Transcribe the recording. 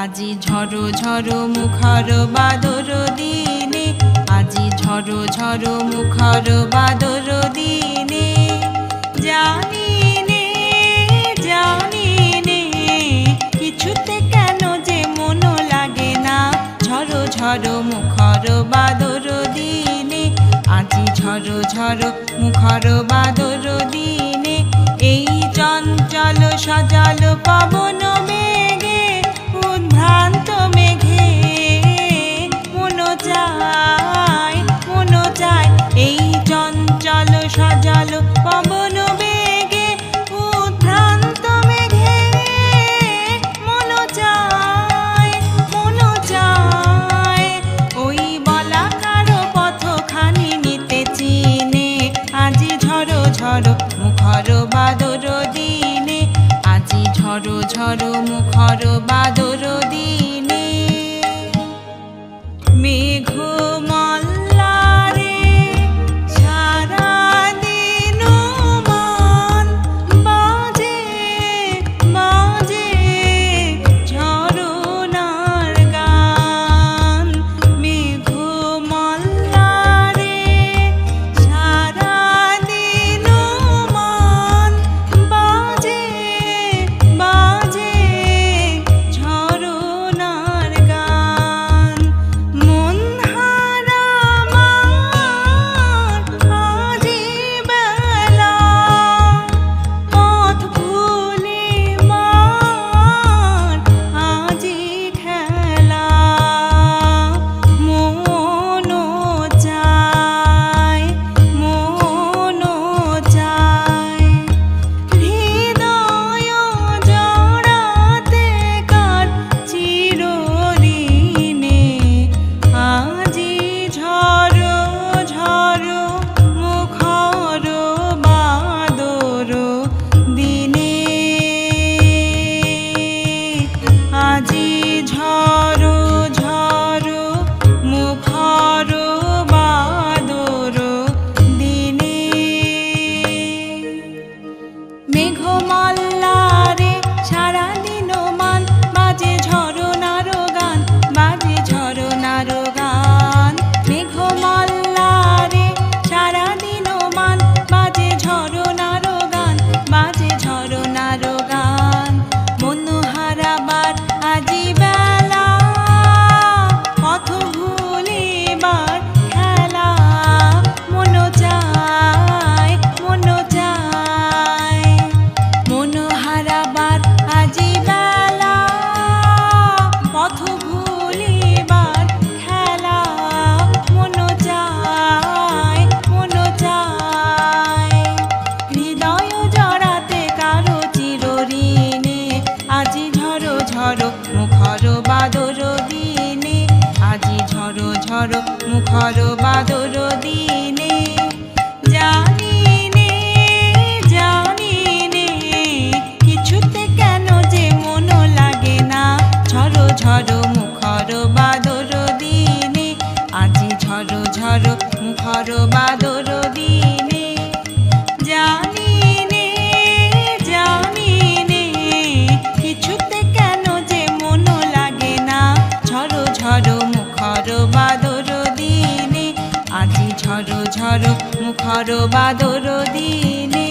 আজি ঝড়ো ঝড়ো মুখর বাদর দিনে, আজি ঝড়ো ঝড়ো মুখর বাদর দিনে। জানি নে কিছুতে কেন যে মন লাগে না, ঝড়ো ঝড়ো মুখর বাদর দিনে, আজি ঝড়ো ঝড়ো মুখর বাদর দিনে। এই চঞ্চল সজল পবন বেগে উদ্ভ্রান্ত মেঘে মন চায়, এই চঞ্চল সজল পবন বেগে উদ্ভ্রান্ত মেঘে মন চায়, ওই বলাকার পথখানি নিতে চিনে। আজি ঝড়ো ঝড়ো মুখর বাদর দিনে, আজি ঝড়ো ঝড়ো মুখর বাদর দিনে। মেঘ মল্লারে সারা দিন মান বাজে বাজে ঝরনার গান। মেঘ মল্লারে সারা দিন মান বাজে বাজে ঝরনার গান। মন হারা আমার আজি বেলা, পথ ভুলে মান আজি খেলা। মন চায় হৃদয় জড়াতে কার চিরঋণে। আজি ঝড়ো ঝড়ো মুখর বাদর দিনে, আজি ঝড়ো ঝড়ো মুখর বাদর দিনে। মেঘ মল্লারে সারা দিন মান বাজে ঝরনার গান, বাজে ঝরনার গান। মেঘ মল্লারে সারা দিন মান বাজে ঝরনার গান, বাজে ঝরনার গান। মন হারাবার আজি বেলা, পথ ভুলিবার খেলা। মন চায় মন হারাবার আজি বেলা, পথ ভুলিবার খেলা। মন চায় হৃদয় জড়াতে কারো চিরঋণে। আজি ঝড়ো ঝড়ো মুখর বাদর দিনে, আজি ঝড়ো ঝড়ো মুখর বাদর দিনে। জানি নে কিছুতে কেন যে মন লাগে না, ঝড়ো ঝড়ো মুখর বাদর দিনে, আজি ঝড়ো ঝড়ো মুখর বাদর দিনে। জানি নে কিছুতে কেন যে মন লাগে না, ঝড়ো ঝড়ো মুখর বাদর দিনে, আজি ঝড়ো ঝড়ো মুখর বাদর দিনে।